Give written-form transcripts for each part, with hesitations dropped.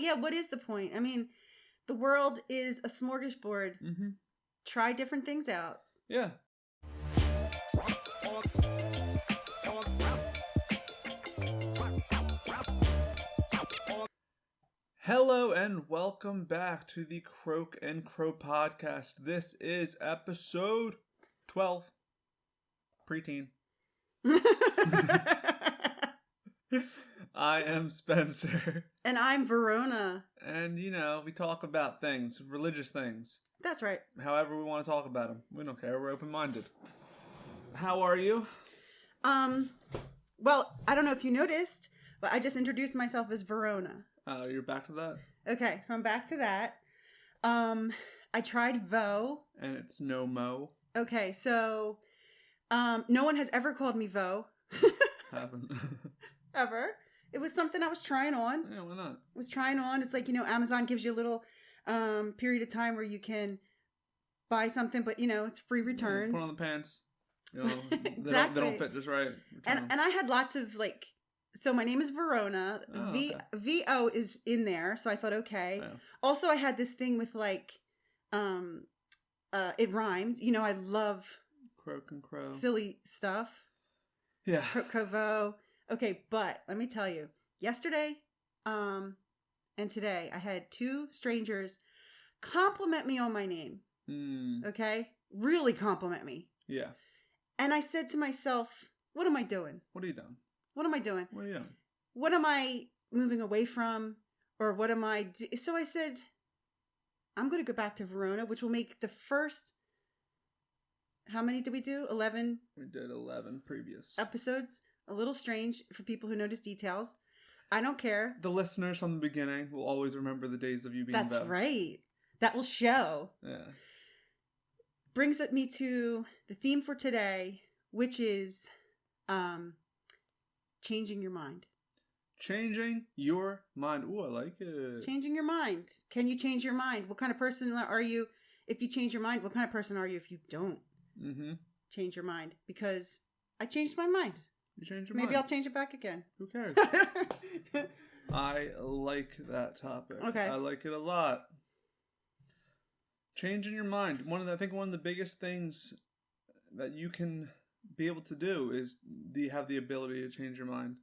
Yeah, what is the point? I mean, the world is a smorgasbord. Mm-hmm. Try different things out. Yeah. Hello and welcome back to the Croak and Crow podcast. This is episode 12. Preteen. I am Spencer. And I'm Verona. And, we talk about things, religious things. That's right. However we want to talk about them. We don't care. We're open-minded. How are you? Well, I don't know if you noticed, but I just introduced myself as Verona. You're back to that? Okay, so I'm back to that. I tried Vo. And it's no mo. Okay, so no one has ever called me Vo. Haven't. Ever. It was something I was trying on. Yeah, why not? Was trying on. It's like, Amazon gives you a little period of time where you can buy something, but it's free returns. Put on the pants. Exactly. They don't fit just right. And I had lots of so my name is Verona. Oh, okay. VO is in there, so I thought okay. Yeah. Also, I had this thing with it rhymed. I love Croak and Crow. Silly stuff. Yeah. Crovo. Okay, but let me tell you, yesterday, and today, I had two strangers compliment me on my name. Okay? Really compliment me. Yeah. And I said to myself, what am I doing? What are you doing? What am I doing? What are you doing? What am I moving away from? Or what am I So I said, I'm going to go back to Verona, which will make the first, how many did we do? 11? We did 11 previous episodes. A little strange for people who notice details. I don't care. The listeners from the beginning will always remember the days of you being That's right. That will show. Yeah. Brings me to the theme for today, which is changing your mind. Changing your mind. Ooh, I like it. Changing your mind. Can you change your mind? What kind of person are you if you change your mind? What kind of person are you if you don't change your mind? Because I changed my mind. You change your Maybe mind. I'll change it back again. Who cares? I like that topic. Okay. I like it a lot. Changing your mind. I think one of the biggest things that you can be able to do is have the ability to change your mind.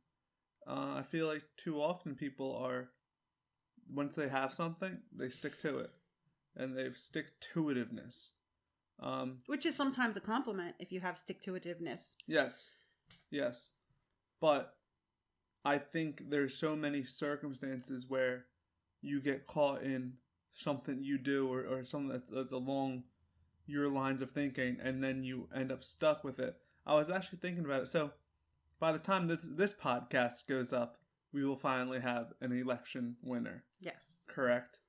I feel like too often people are, once they have something, they stick to it. And they've stick-to-itiveness. Which is sometimes a compliment if you have stick-to-itiveness. Yes. But I think there's so many circumstances where you get caught in something you do or something that's along your lines of thinking, and then you end up stuck with it. I was actually thinking about it. So by the time this podcast goes up, we will finally have an election winner. Yes. Correct?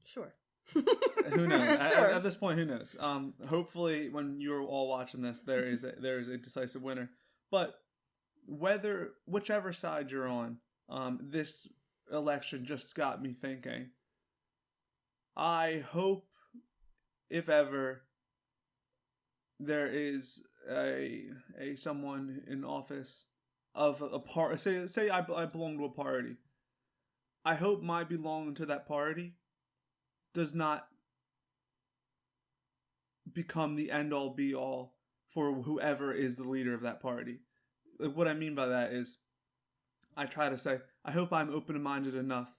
Sure. Who knows? Sure. At this point, who knows? Hopefully, when you're all watching this, there is a decisive winner. But whichever side you're on, this election just got me thinking. I hope, if ever, there is a someone in office of a party. Say I belong to a party. I hope my belonging to that party does not become the end-all be-all for whoever is the leader of that party. What I mean by that is, I try to say, I hope I'm open-minded enough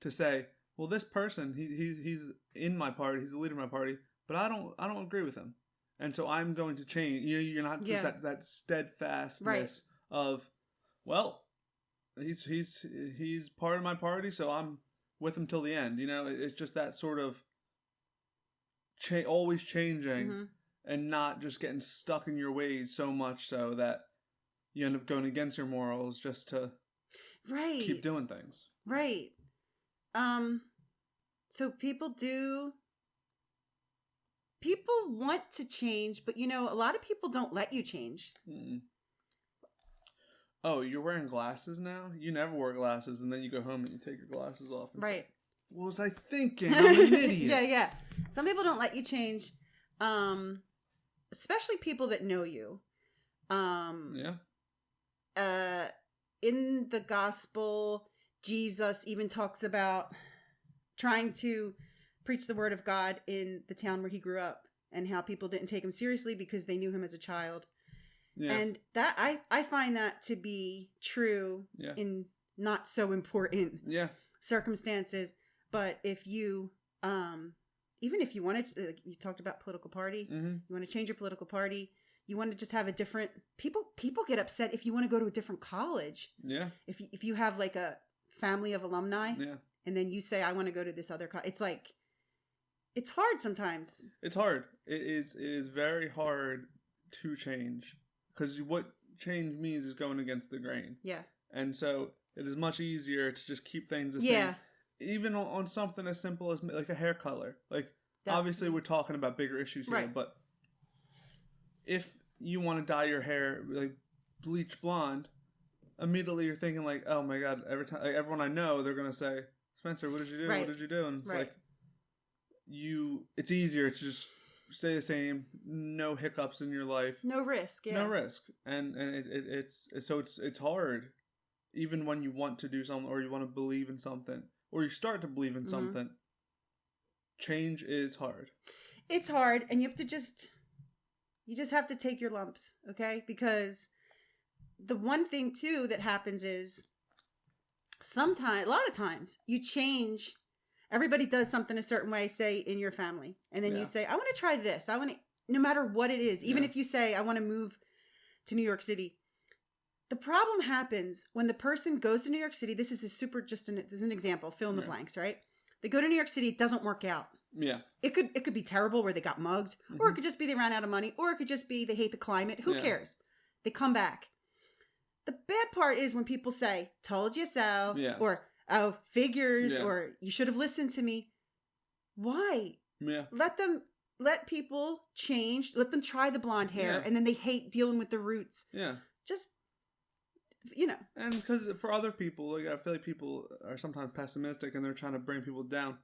to say, well, this person, he's in my party, he's the leader of my party, but I don't agree with him, and so I'm going to change. You're not just that steadfastness of, well, he's part of my party, so I'm with him till the end. It's just that sort of always changing and not just getting stuck in your ways so much so that you end up going against your morals just to keep doing things. Right. So people want to change, but a lot of people don't let you change. Mm-mm. Oh, you're wearing glasses now? You never wore glasses, and then you go home and you take your glasses off. And right. Say, what was I thinking? I'm an idiot. Yeah. Some people don't let you change, especially people that know you. Yeah. In the gospel, Jesus even talks about trying to preach the word of God in the town where he grew up, and how people didn't take him seriously because they knew him as a child. Yeah. And that I find that to be true in not so important circumstances. But if you, even if you wanted to, like you talked about political party, you want to change your political party, you want to just have a different, people get upset if you want to go to a different college. Yeah. If you have like a family of alumni and then you say, I want to go to this other college, it's like, it's hard sometimes. It's hard. It is very hard to change, because what change means is going against the grain. Yeah. And so it is much easier to just keep things the same. Even on something as simple as like a hair color. Like, obviously we're talking about bigger issues here, but if you want to dye your hair like bleach blonde, immediately you're thinking like, oh my God, everyone I know, they're going to say, Spencer, what did you do? What did you do? And it's like, it's easier to just stay the same, no hiccups in your life, no risk, no risk, and it's hard, even when you want to do something or you want to believe in something or you start to believe in something. Change is hard. It's hard, and you just have to take your lumps, okay? Because the one thing too that happens is a lot of times you change. Everybody does something a certain way, say, in your family. And then you say, I want to try this. No matter what it is. Even if you say, I want to move to New York City. The problem happens when the person goes to New York City. This is this is an example. Fill in the blanks, right? They go to New York City. It doesn't work out. Yeah. It could be terrible where they got mugged. Or it could just be they ran out of money. Or it could just be they hate the climate. Who cares? They come back. The bad part is when people say, told you so. Yeah. Or, oh, figures, or you should have listened to me. Why? Yeah. Let people change. Let them try the blonde hair, and then they hate dealing with the roots. Yeah. Just, And because for other people, like, I feel like people are sometimes pessimistic and they're trying to bring people down.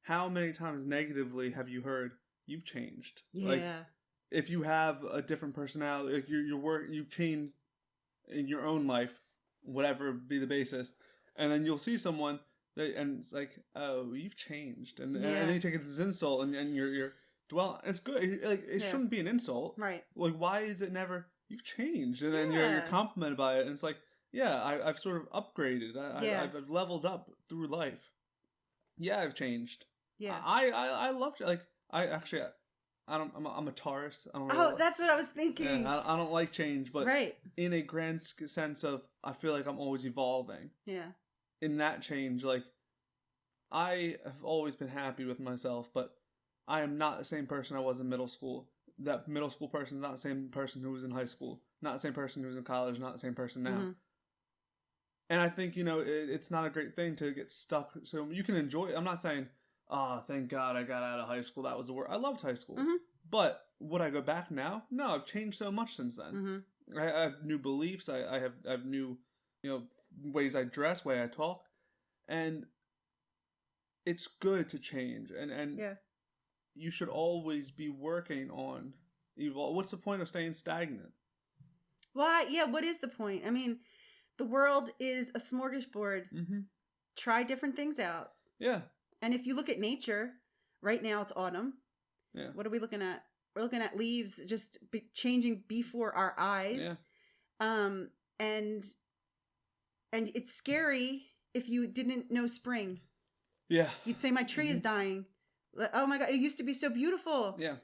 How many times negatively have you heard, you've changed? Yeah. Like, if you have a different personality, like your work, you've changed in your own life, whatever be the basis. And then you'll see someone and it's like, oh, you've changed, and then you take it as an insult, and you're it's good. Like, it shouldn't be an insult, right? Like, why is it never you've changed, and then you're complimented by it, and it's like, I've sort of upgraded. I've leveled up through life. Yeah, I've changed. Yeah, I love it. Like, I'm a Taurus. That's what I was thinking. Yeah, I don't like change, but in a grand sense of, I feel like I'm always evolving. Yeah. In that change, like, I have always been happy with myself, but I am not the same person I was in middle school. That middle school person is not the same person who was in high school. Not the same person who was in college. Not the same person now. Mm-hmm. And I think, it's not a great thing to get stuck. So you can enjoy it. I'm not saying, thank God I got out of high school. That was the worst. I loved high school. Mm-hmm. But would I go back now? No, I've changed so much since then. Mm-hmm. I have new beliefs. I have new, ways I dress, way I talk. And it's good to change. And you should always be working on evolve. What's the point of staying stagnant? Why? Yeah, what is the point? I mean, the world is a smorgasbord. Mm-hmm. Try different things out. Yeah. And if you look at nature, right now it's autumn. Yeah. What are we looking at? We're looking at leaves just changing before our eyes. Yeah. And it's scary if you didn't know spring. Yeah. You'd say, my tree is dying. Oh my God, it used to be so beautiful. Yeah.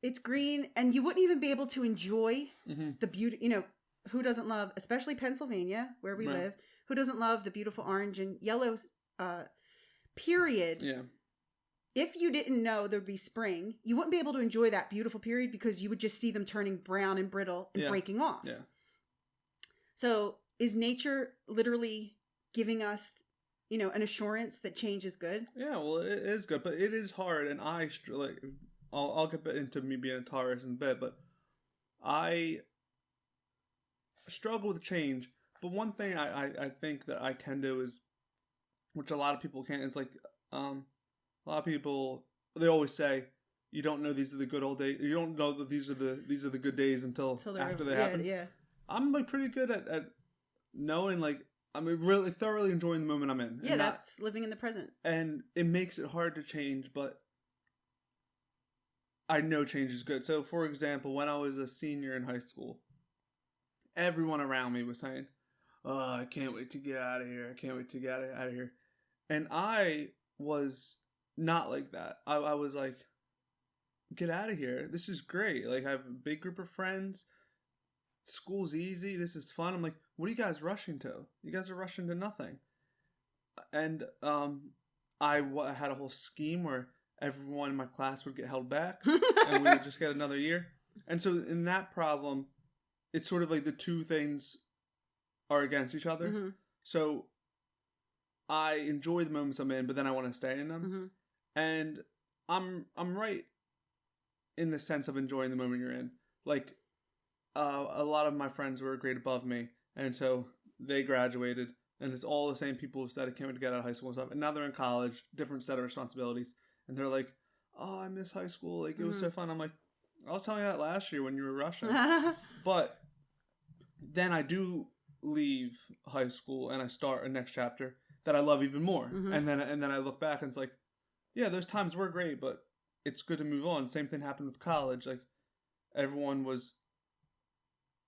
It's green, and you wouldn't even be able to enjoy the beauty. Who doesn't love, especially Pennsylvania, where we live, who doesn't love the beautiful orange and yellow period? Yeah. If you didn't know there'd be spring, you wouldn't be able to enjoy that beautiful period because you would just see them turning brown and brittle and breaking off. Yeah. So is nature literally giving us, an assurance that change is good? Yeah, well, it is good, but it is hard, and I'll get into me being a Taurus in a bit, but I struggle with change. But one thing I think that I can do is, which a lot of people can't, it's like, a lot of people, they always say, you don't know these are the good old days, you don't know that these are the good days until after they happen. Yeah. I'm pretty good at knowing, really thoroughly enjoying the moment I'm in. Yeah, that's living in the present. And it makes it hard to change, but I know change is good. So, for example, when I was a senior in high school, everyone around me was saying, "Oh, I can't wait to get out of here. I can't wait to get out of here." And I was not like that. I was like, "Get out of here. This is great. Like, I have a big group of friends. School's easy. This is fun." I'm like, "What are you guys rushing to? You guys are rushing to nothing." And I had a whole scheme where everyone in my class would get held back and we would just get another year. And so in that problem, it's sort of like the two things are against each other. Mm-hmm. So I enjoy the moments I'm in, but then I want to stay in them. Mm-hmm. And I'm right in the sense of enjoying the moment you're in. Like, a lot of my friends were a grade above me, and so they graduated, and it's all the same people who said I can't wait to get out of high school and stuff. And now they're in college, different set of responsibilities. And they're like, "Oh, I miss high school. Like, it was so fun." I'm like, "I was telling you that last year when you were rushing." But then I do leave high school and I start a next chapter that I love even more. Mm-hmm. And then I look back and it's like, yeah, those times were great, but it's good to move on. Same thing happened with college. Like, everyone was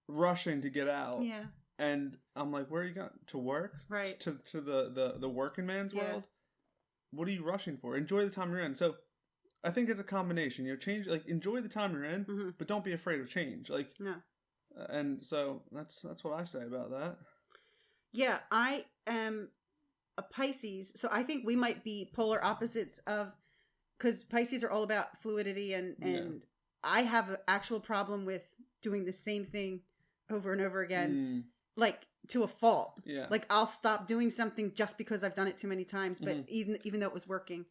rushing to get out. Yeah. And I'm like, where are you going? To work? Right. To the working man's world? What are you rushing for? Enjoy the time you're in. So I think it's a combination. Change, like, enjoy the time you're in, but don't be afraid of change. Like, no. And so that's what I say about that. Yeah, I am a Pisces, so I think we might be polar opposites because Pisces are all about fluidity and I have an actual problem with doing the same thing over and over again, like to a fault. Yeah. Like, I'll stop doing something just because I've done it too many times, but even though it was working.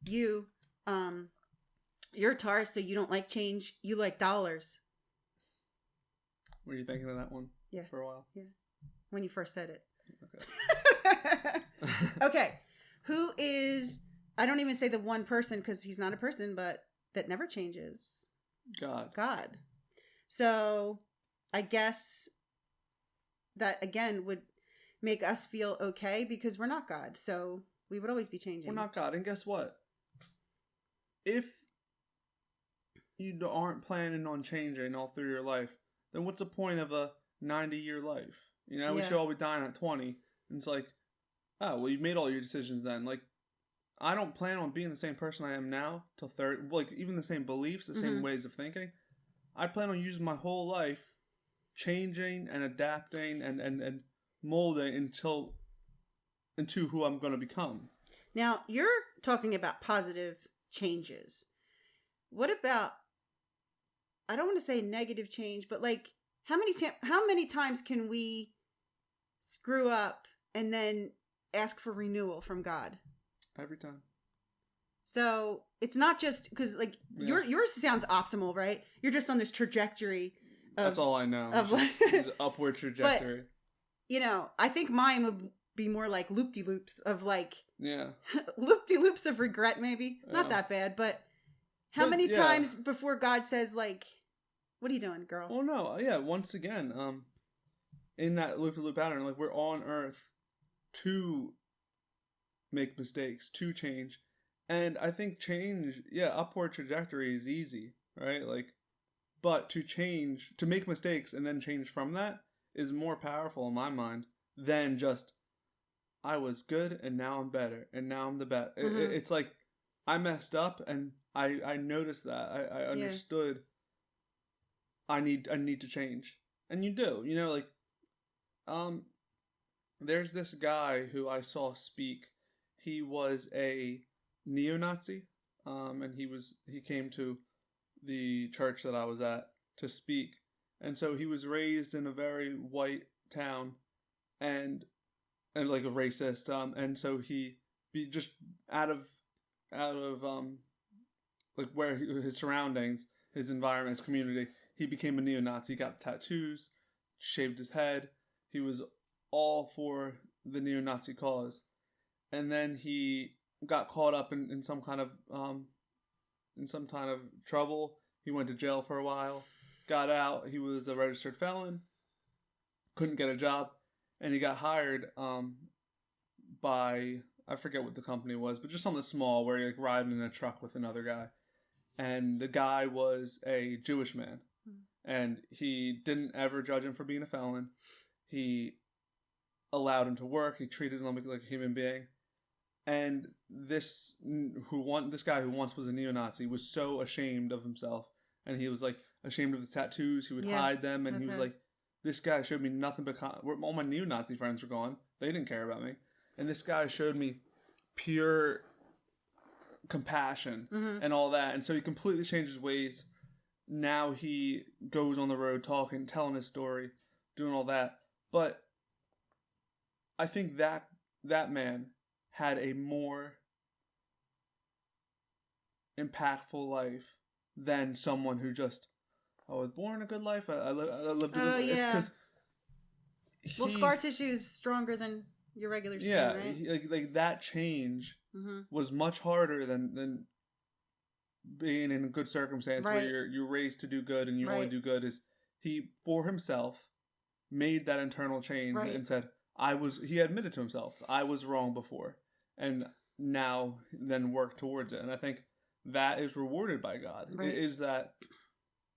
You're a Taurus, so you don't like change. You like dollars. Were you thinking of that one? Yeah. For a while? Yeah. When you first said it. Okay. Okay. Who is, I don't even say the one person because he's not a person, but that never changes. God. So I guess that, again, would make us feel okay because we're not God. So we would always be changing. We're not God. And guess what? If you aren't planning on changing all through your life, then what's the point of a 90-year life? We should all be dying at 20. And it's like, oh, well, you've made all your decisions then. Like, I don't plan on being the same person I am now till 30. Like, even the same beliefs, the same ways of thinking. I plan on using my whole life changing and adapting and molding into who I'm going to become. Now, you're talking about positive changes. What about, I don't want to say negative change, but like, how many times can we screw up and then ask for renewal from God? Every time. So it's not just because, like, yours sounds optimal, right? You're just on this trajectory. That's all I know. Of just upward trajectory. But, I think mine would be more like loop-de-loops of like, yeah, loop-de-loops of regret, maybe. Yeah. Not that bad, but how many times before God says, like, what are you doing, girl? Well, no, yeah. Once again, in that loop-de-loop pattern, like, we're on Earth to make mistakes, to change. And I think change, upward trajectory is easy, right? Like, but to change, to make mistakes and then change from that is more powerful in my mind than just, I was good and now I'm better and now I'm the best. It's like, I messed up and I noticed that. I understood I need to change. And you do, like, there's this guy who I saw speak. He was a neo-Nazi, and he came to the church that I was at to speak, and so he was raised in a very white town, and like a racist, and so he be just out of like where his surroundings, his environment, his community, he became a neo-Nazi. He got tattoos, shaved his head. He was all for the neo-Nazi cause, and then he got caught up in some kind of trouble. He went to jail for a while, got out. He was a registered felon, couldn't get a job, and he got hired by, I forget what the company was, but just something small where he like riding in a truck with another guy, and the guy was a Jewish man, and he didn't ever judge him for being a felon. He allowed him to work. He treated him like a human being. And this guy who once was a neo-Nazi was so ashamed of himself, and he was like ashamed of his tattoos. He would hide them, and he was like, this guy showed me nothing but all my neo-Nazi friends were gone. They didn't care about me, and this guy showed me pure compassion and all that. And so he completely changed his ways. Now he goes on the road talking, telling his story, doing all that. But I think that man had a more impactful life than someone who just, I was born a good life. I lived a good life. Yeah. It's because scar tissue is stronger than your regular skin, right? Like that change was much harder than being in a good circumstance where you're raised to do good and you only do good. Is he for himself made that internal change and said, he admitted to himself, I was wrong before, and now then work towards it. And I think that is rewarded by God. It is that,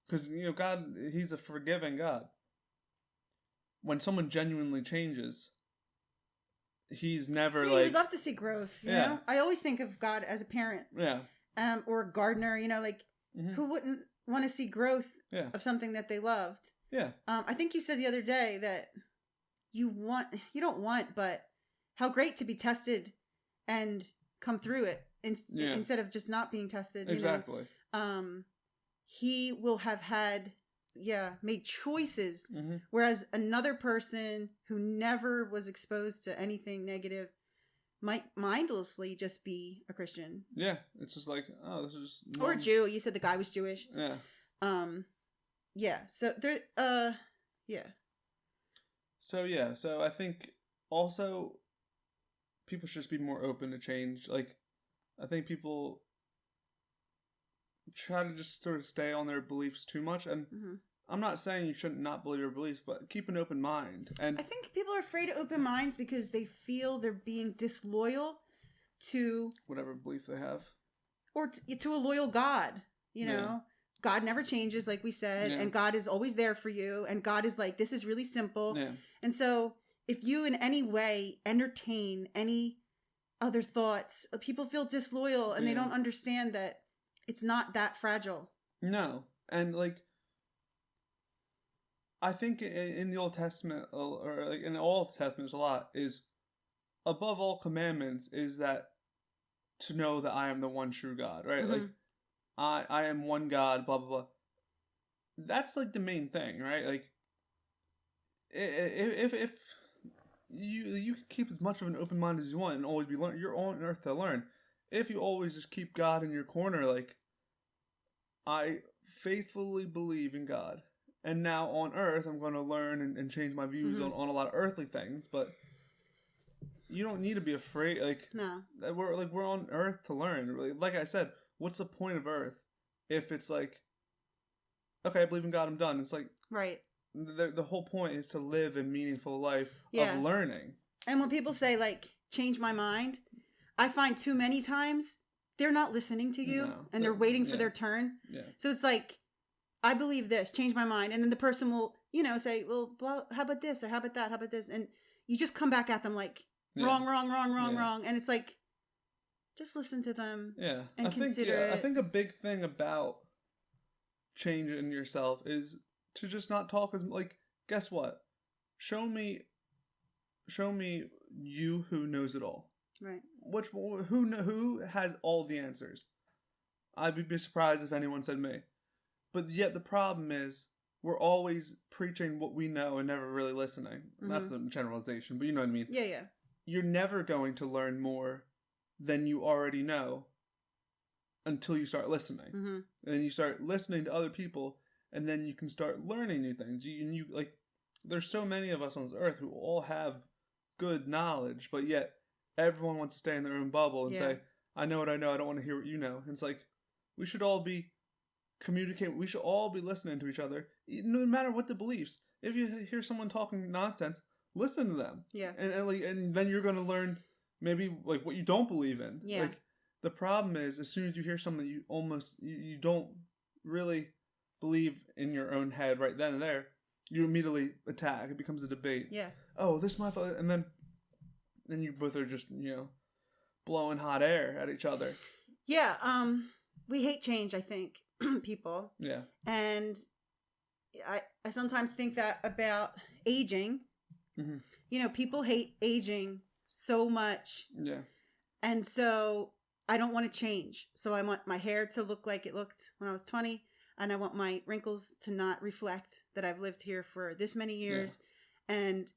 because God, he's a forgiving God. When someone genuinely changes, he's never you'd love to see growth. You know, I always think of God as a parent, or a gardener. Who wouldn't want to see growth of something that they loved? Yeah. I think you said the other day that but how great to be tested and come through it instead of just not being tested. Exactly. He will have had, made choices, whereas another person who never was exposed to anything negative might mindlessly just be a Christian. Yeah, it's just like, oh, this is just or a Jew. You said the guy was Jewish. Yeah. So there. So I think also people should just be more open to change. Like, I think people try to just sort of stay on their beliefs too much, and I'm not saying you shouldn't not believe your beliefs, but keep an open mind. And I think people are afraid of open minds because they feel they're being disloyal to whatever belief they have, or to a loyal God. You know, God never changes, like we said, and God is always there for you. And God is like, this is really simple. Yeah. And so if you in any way entertain any other thoughts, people feel disloyal, and they don't understand that it's not that fragile. No. And like, I think in the Old Testament, or like in all the Testaments a lot, is above all commandments is that to know that I am the one true God, right? Like, I am one God, blah, blah, blah. That's like the main thing, right? Like, if you can keep as much of an open mind as you want and always be learning, you're on earth to learn. If you always just keep God in your corner, like, I faithfully believe in God, and now on earth I'm going to learn and change my views on a lot of earthly things, but you don't need to be afraid. Like, no, we're on earth to learn. Like I said, what's the point of earth if it's like, okay, I believe in God, I'm done. It's like, right. The whole point is to live a meaningful life of learning. And when people say, like, change my mind, I find too many times they're not listening to you, and they're waiting for their turn. Yeah. So it's like, I believe this, change my mind. And then the person will, say, well, blah, how about this? Or how about that? How about this? And you just come back at them like, wrong. And it's like, just listen to them. Yeah. And consider it. I think a big thing about changing yourself is to just not talk as, like, guess what? Show me you who knows it all. Right. Who has all the answers? I'd be surprised if anyone said me. But yet the problem is we're always preaching what we know and never really listening. That's a generalization, but you know what I mean. Yeah. You're never going to learn more than you already know until you start listening. And you start listening to other people, and then you can start learning new things. You like, there's so many of us on this earth who all have good knowledge, but yet everyone wants to stay in their own bubble and say, I know what I know, I don't want to hear what you know. And it's like, we should all be communicating, we should all be listening to each other, no matter what the beliefs. If you hear someone talking nonsense, listen to them. Yeah. And then you're going to learn maybe like what you don't believe in. Yeah. Like the problem is as soon as you hear something you don't really believe in your own head right then and there, you immediately attack. It becomes a debate. Yeah. Oh, this is my thought. And then you both are just, blowing hot air at each other. Yeah. We hate change, I think, people. Yeah. And I sometimes think that about aging. Mm-hmm. People hate aging so much. Yeah. And so I don't want to change. So I want my hair to look like it looked when I was 20. And I want my wrinkles to not reflect that I've lived here for this many years. Yeah. And,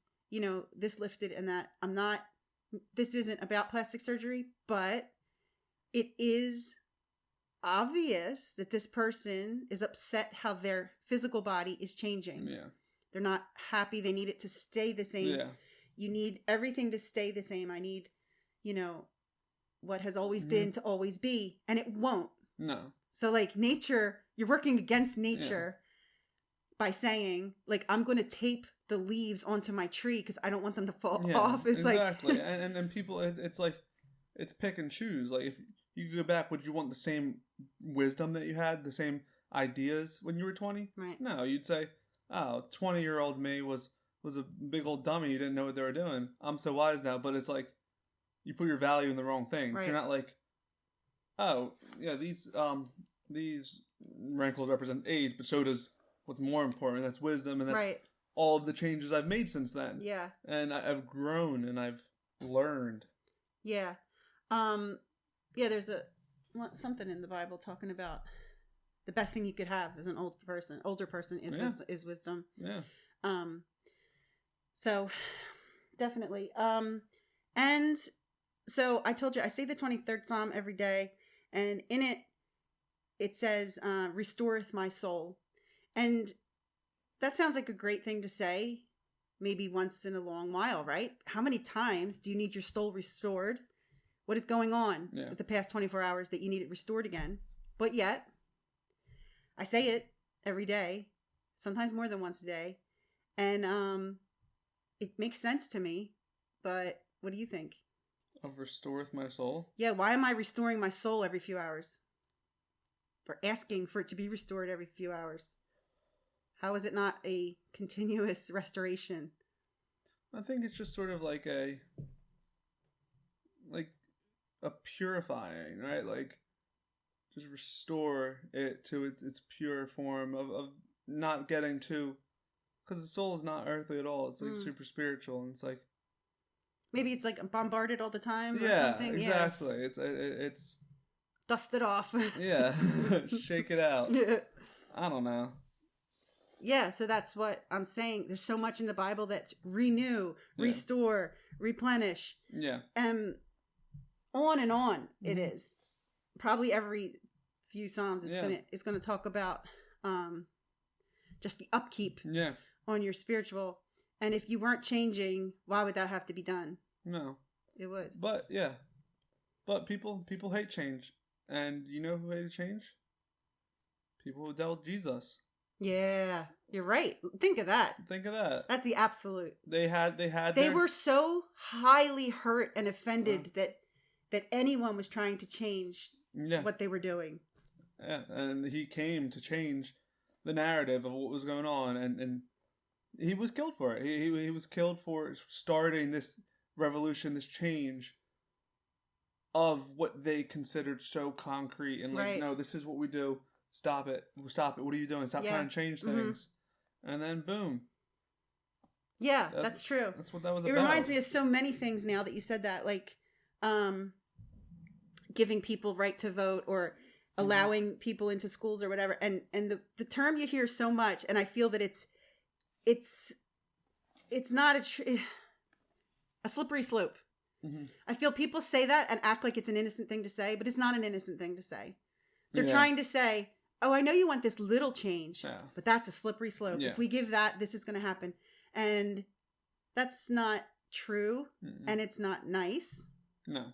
this lifted and that this isn't about plastic surgery, but it is obvious that this person is upset how their physical body is changing. Yeah. They're not happy. They need it to stay the same. Yeah. You need everything to stay the same. I need, what has always been to always be. And it won't. No. So like nature, you're working against nature by saying like, I'm going to tape the leaves onto my tree because I don't want them to fall off. It's exactly. Like, and people, it's like, it's pick and choose. Like if you go back, would you want the same wisdom that you had, the same ideas when you were 20? Right. No, you'd say, oh, 20-year-old me was a big old dummy. You didn't know what they were doing. I'm so wise now. But it's like, you put your value in the wrong thing. Right. You're not like, oh, yeah, these wrinkles represent age, but so does what's more important. That's wisdom, and that's all of the changes I've made since then. Yeah. And I've grown and I've learned. Yeah. There's something in the Bible talking about the best thing you could have as an older person is wisdom. Yeah. So definitely. And so I told you, I say the 23rd Psalm every day, and in it says, restoreth my soul. And that sounds like a great thing to say, maybe once in a long while, right? How many times do you need your soul restored? What is going on with the past 24 hours that you need it restored again? But yet, I say it every day, sometimes more than once a day. And it makes sense to me. But what do you think? Of restoreth my soul? Yeah, why am I restoring my soul every few hours? For asking for it to be restored every few hours. How is it not a continuous restoration? I think it's just sort of like a purifying, right? Like, just restore it to its pure form of not getting too... Because the soul is not earthly at all. It's like super spiritual, and it's like... Maybe it's like bombarded all the time or something. Exactly. Yeah. It's... Dust it off. Yeah. Shake it out. I don't know. Yeah, so that's what I'm saying. There's so much in the Bible that's renew, restore, replenish. Yeah. On and on it is. Probably every few Psalms is gonna talk about just the upkeep on your spiritual. And if you weren't changing, why would that have to be done? No. It would. But yeah. But people hate change. And you know who hated change? People who dealt with Jesus. Yeah, you're right. Think of that. That's the absolute. They were so highly hurt and offended that anyone was trying to change what they were doing. Yeah, and he came to change the narrative of what was going on, and he was killed for it. He was killed for starting this revolution, this change of what they considered so concrete and like, no, this is what we do. Stop it. What are you doing? Stop trying to change things. And then boom. Yeah, that's true. That's what that was about. It reminds me of so many things now that you said that, like giving people right to vote or allowing people into schools or whatever. And the term you hear so much, and I feel that it's not a slippery slope. Mm-hmm. I feel people say that and act like it's an innocent thing to say, but it's not an innocent thing to say. They're trying to say, oh, I know you want this little change, but that's a slippery slope. Yeah. If we give that, this is going to happen. And that's not true. Mm-mm. And it's not nice. No.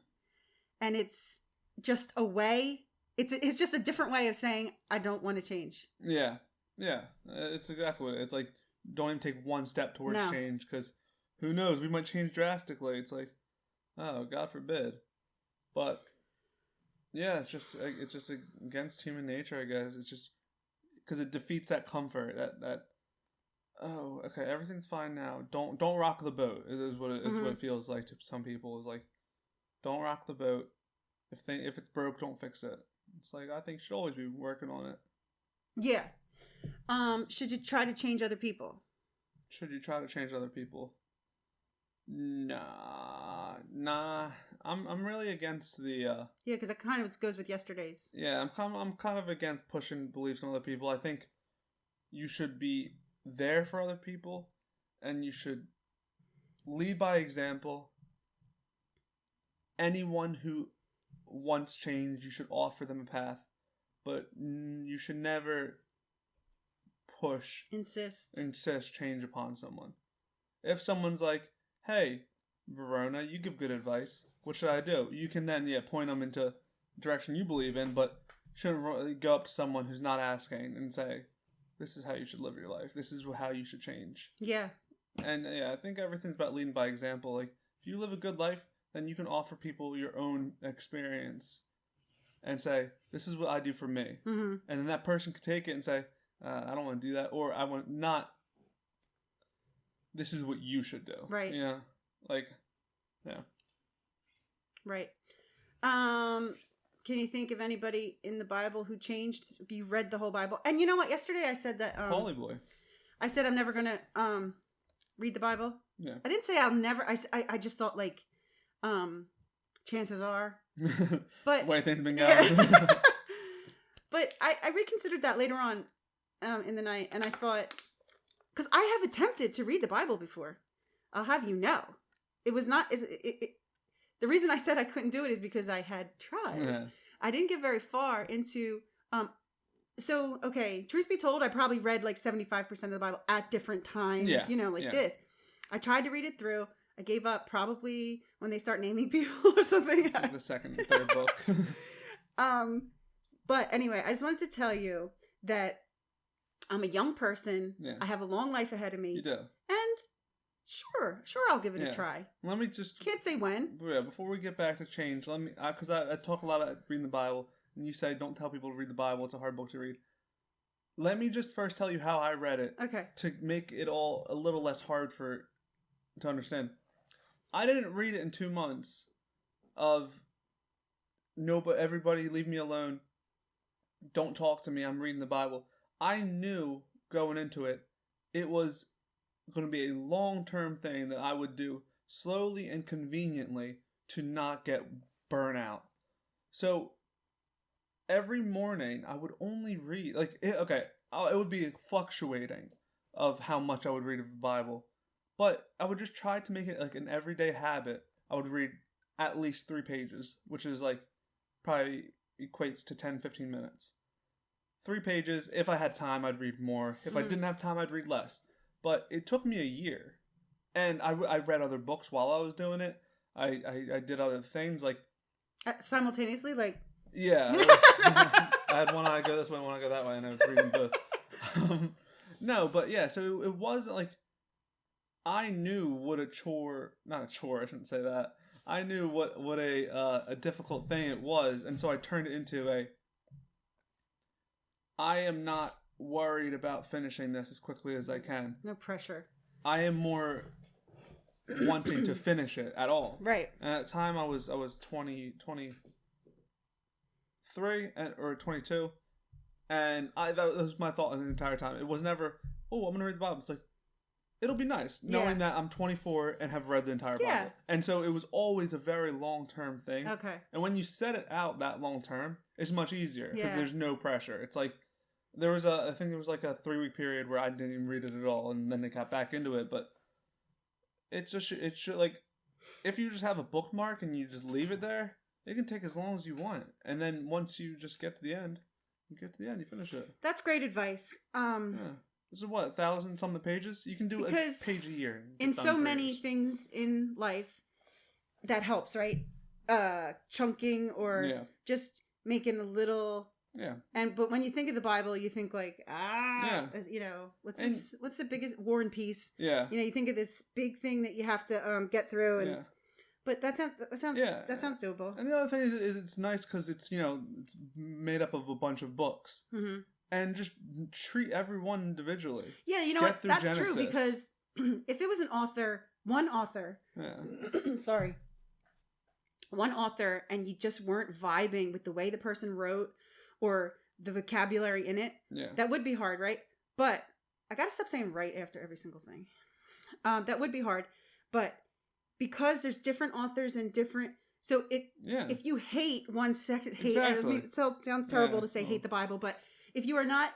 And it's just a way, it's just a different way of saying, I don't want to change. Yeah. Yeah. It's exactly what it is. It's like, don't even take one step towards change because who knows? We might change drastically. It's like, oh, God forbid. But yeah, it's just against human nature, I guess. It's just because it defeats that comfort. That oh, okay, everything's fine now. Don't rock the boat. Is what it feels like to some people. Is like, don't rock the boat. If it's broke, don't fix it. It's like, I think you should always be working on it. Yeah. Should you try to change other people? Should you try to change other people? Nah. I'm really against the. Yeah, because that kind of goes with yesterday's. Yeah, I'm kind of against pushing beliefs on other people. I think you should be there for other people, and you should lead by example. Anyone who wants change, you should offer them a path, but you should never insist change upon someone. If someone's like, hey, Verona, you give good advice, what should I do? You can then point them into the direction you believe in, but shouldn't really go up to someone who's not asking and say, this is how you should live your life, this is how you should change. Yeah. And I think everything's about leading by example. Like, if you live a good life, then you can offer people your own experience and say, this is what I do for me. Mm-hmm. And then that person could take it and say, I don't want to do that, or I want not, this is what you should do. Right. Yeah. Like, yeah. Right. Can you think of anybody in the Bible who changed? You read the whole Bible. And you know what? Yesterday I said that... Holy boy. I said I'm never going to read the Bible. Yeah. I didn't say I'll never... I just thought, like, chances are. But way things been going. But I reconsidered that later on in the night, and I thought, because I have attempted to read the Bible before. I'll have you know, it was not. The reason I said I couldn't do it is because I had tried. Yeah. I didn't get very far into. So okay, truth be told, I probably read like 75% of the Bible at different times. Yeah. This. I tried to read it through. I gave up probably when they start naming people or something. It's like the second and third book. But anyway, I just wanted to tell you that I'm a young person. Yeah. I have a long life ahead of me. You do. And sure, I'll give it a try. Let me just... Can't say when. Yeah, before we get back to change, let me... Because I talk a lot about reading the Bible, and you say don't tell people to read the Bible, it's a hard book to read. Let me just first tell you how I read it. Okay. To make it all a little less hard to understand. I didn't read it in 2 months of, no, but everybody leave me alone. Don't talk to me, I'm reading the Bible. I knew going into it, it was going to be a long-term thing that I would do slowly and conveniently to not get burnout. So every morning I would only read, it would be fluctuating of how much I would read of the Bible. But I would just try to make it like an everyday habit. I would read at least 3 pages, which is like probably equates to 10-15 minutes. 3 pages. If I had time, I'd read more. If I didn't have time, I'd read less. But it took me a year. And I read other books while I was doing it. I did other things like... simultaneously? Like... Yeah. I had one eye go this way, one eye go that way, and I was reading both. No, but yeah, so it wasn't like... I knew what a chore... Not a chore, I shouldn't say that. I knew what a difficult thing it was, and so I turned it into a... I am not worried about finishing this as quickly as I can. No pressure. I am more wanting to finish it at all. Right. And at the time I was 23 or 22, and that was my thought the entire time. It was never, oh, I'm going to read the Bible. It's like, it'll be nice knowing that I'm 24 and have read the entire Bible. And so it was always a very long-term thing. Okay. And when you set it out that long-term, it's much easier because there's no pressure. It's like, I think there was like a 3-week period where I didn't even read it at all, and then I got back into it. But it should like, if you just have a bookmark and you just leave it there, it can take as long as you want. And then once you just get to the end, you finish it. That's great advice. Yeah. This is what, 1,000 some of the pages? You can do a page a year. In so many things in life, that helps, right? Chunking or just making a little Yeah. But when you think of the Bible, you think like, you know, what's the biggest War and Peace? Yeah. You know, you think of this big thing that you have to get through, and but that sounds doable. And the other thing is it's nice because it's, you know, made up of a bunch of books, and just treat everyone individually. Yeah, you know what? That's Genesis. True, because if it was one author, sorry, one author, and you just weren't vibing with the way the person wrote or the vocabulary in it, that would be hard, right? But I gotta stop saying right after every single thing. That would be hard, but because there's different authors and different, so if you hate one second, exactly. It sounds terrible to say hate the Bible, but if you're not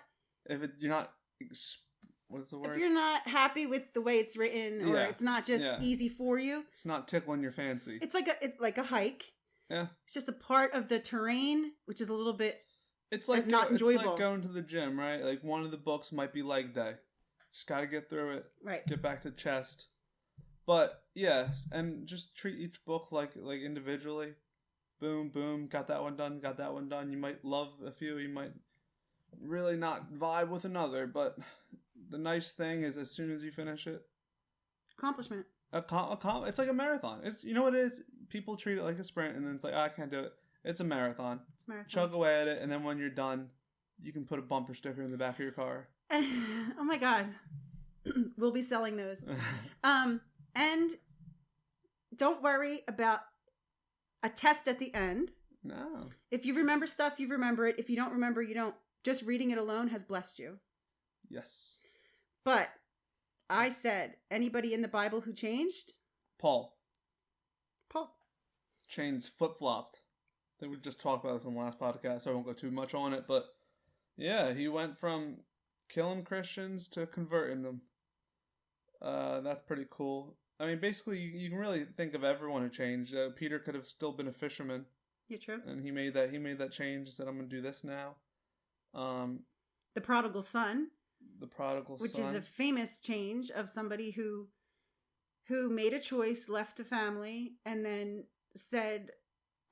what's the word? If you're not happy with the way it's written, or it's not just easy for you, it's not tickling your fancy. It's like a hike. Yeah, it's just a part of the terrain, which is a little bit. It's like not enjoyable. It's like going to the gym, right? Like one of the books might be leg day. Just got to get through it. Right. Get back to chest. But yes, and just treat each book like individually. Boom, boom. Got that one done. Got that one done. You might love a few. You might really not vibe with another. But the nice thing is, as soon as you finish it, accomplishment. It's like a marathon. It's, you know what it is. People treat it like a sprint, and then it's like, I can't do it. It's a marathon. Chug away at it, and then when you're done, you can put a bumper sticker in the back of your car. And oh my God, we'll be selling those. And don't worry about a test at the end. No. If you remember stuff, you remember it. If you don't remember, you don't. Just reading it alone has blessed you. Yes. But I said, anybody in the Bible who changed? Paul. Changed, flip-flopped. I think we just talked about this in the last podcast, so I won't go too much on it. But yeah, he went from killing Christians to converting them. That's pretty cool. I mean, basically, you can really think of everyone who changed. Peter could have still been a fisherman. Yeah, true. And he made that change. Said, "I'm going to do this now." The prodigal son. Which is a famous change of somebody who made a choice, left a family, and then said,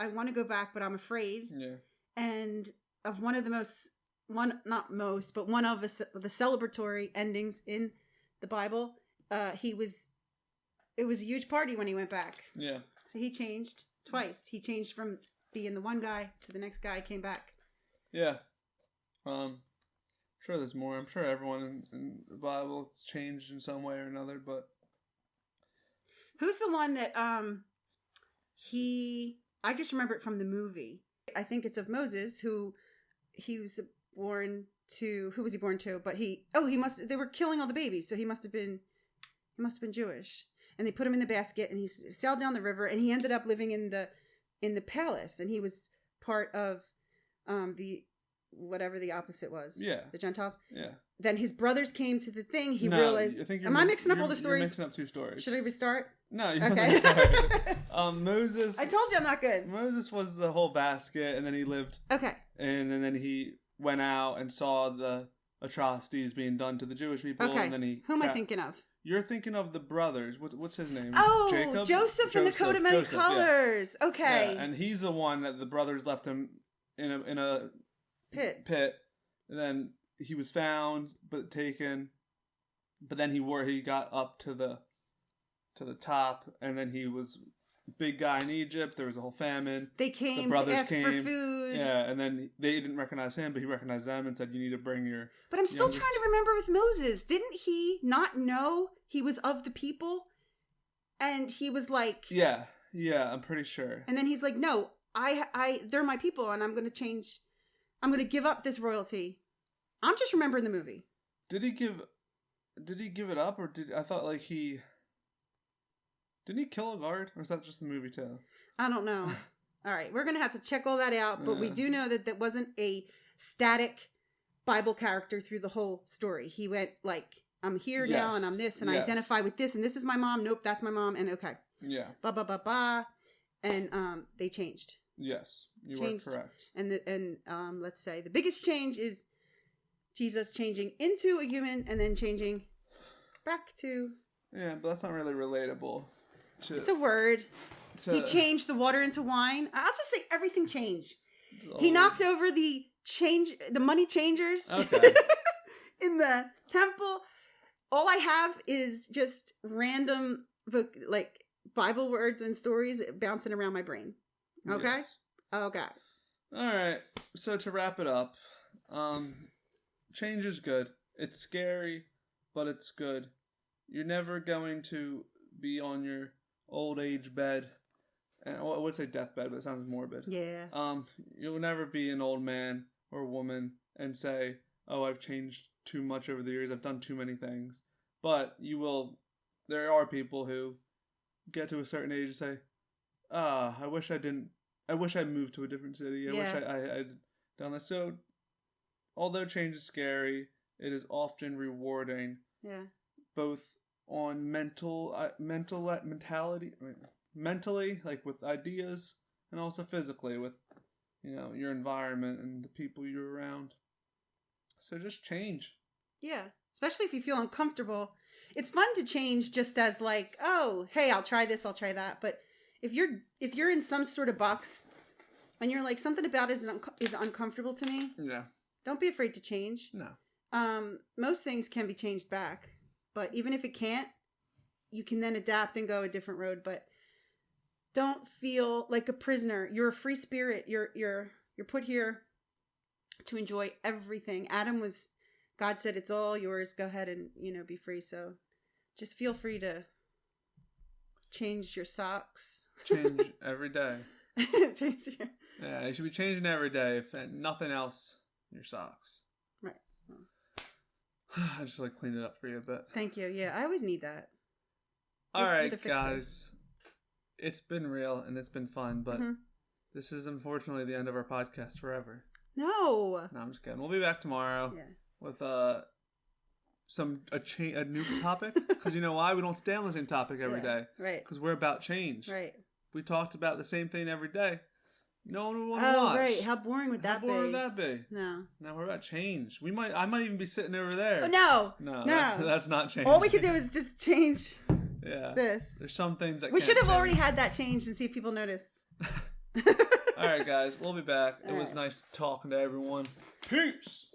"I want to go back, but I'm afraid." Yeah. And of one of the one of the celebratory endings in the Bible, it was a huge party when he went back. Yeah. So he changed twice. He changed from being the one guy to the next guy, came back. Yeah. I'm sure there's more. I'm sure everyone in the Bible has changed in some way or another, but who's the one that I just remember it from the movie. I think it's of Moses, who he was born to. Who was he born to? But they were killing all the babies, so he must have been Jewish. And they put him in the basket, and he sailed down the river, and he ended up living in the palace, and he was part of the whatever the opposite was. Yeah. The Gentiles. Yeah. Then his brothers came to the thing. He realized. Am I mixing up all the stories? You're mixing up two stories. Should I restart? No, you okay. Moses. I told you I'm not good. Moses was the whole basket, and then he lived. Okay. And then he went out and saw the atrocities being done to the Jewish people. Okay. And then Who am I thinking of? You're thinking of the brothers. What's his name? Oh, Jacob? Joseph in the coat of many colors. Yeah. Okay. Yeah, and he's the one that the brothers left him in a pit. And then he was found but taken. But then he got up to the top, and then he was big guy in Egypt. There was a whole famine. They came to ask for food. Yeah, and then they didn't recognize him, but he recognized them and said, "You need to bring your." But I'm still trying to remember with Moses. Didn't he not know he was of the people? And he was like, "Yeah, I'm pretty sure." And then he's like, "No, they're my people, and I'm going to change. I'm going to give up this royalty." I'm just remembering the movie. Did he give it up, or I thought like he? Didn't he kill a guard, or is that just the movie too? I don't know. All right, we're going to have to check all that out, but we do know that wasn't a static Bible character through the whole story. He went like, I'm here now, and I'm this, and I identify with this, and this is my mom. Nope, that's my mom, and okay. Yeah. Ba ba ba ba, and they changed. Yes, you were correct. And let's say the biggest change is Jesus changing into a human, and then changing back to. Yeah, but that's not really relatable. It's a word. He changed the water into wine. I'll just say everything changed. He knocked over the the money changers. Okay. In the temple. All I have is just random like Bible words and stories bouncing around my brain. Okay? Yes. Okay. All right. So to wrap it up, change is good. It's scary, but it's good. You're never going to be on your old age bed. And I would say deathbed, but it sounds morbid. Yeah. You'll never be an old man or woman and say, "Oh, I've changed too much over the years. I've done too many things." But you will. There are people who get to a certain age and say, I wish I didn't. I wish I moved to a different city. I wish I'd done this." So, although change is scary, it is often rewarding. Yeah. Both on mentally, like with ideas, and also physically with, your environment and the people you're around. So just change. Yeah. Especially if you feel uncomfortable. It's fun to change just as like, oh, hey, I'll try this, I'll try that. But if you're in some sort of box and you're like, something about it is uncomfortable to me. Yeah. Don't be afraid to change. No. Most things can be changed back. But even if it can't, you can then adapt and go a different road. But don't feel like a prisoner. You're a free spirit. You're put here to enjoy everything. God said it's all yours. Go ahead and, be free. So just feel free to change your socks. Change every day. Yeah, you should be changing every day. If nothing else, your socks. Right. I just cleaned it up for you a bit. Thank you. Yeah, I always need that. All right, guys. It's been real and it's been fun, but this is unfortunately the end of our podcast forever. No, I'm just kidding. We'll be back tomorrow with a new topic. Because you know why? We don't stay on the same topic every day. Right. Because we're about change. Right. If we talked about the same thing every day, no one would want to watch. Oh, right. How boring would that be? How boring would that be? No. No, we're about change. I might even be sitting over there. Oh, no. That's not change. All we could do is just change this. There's some things that we should have already had that changed and see if people noticed. All right, guys. We'll be back. It was nice talking to everyone. Peace.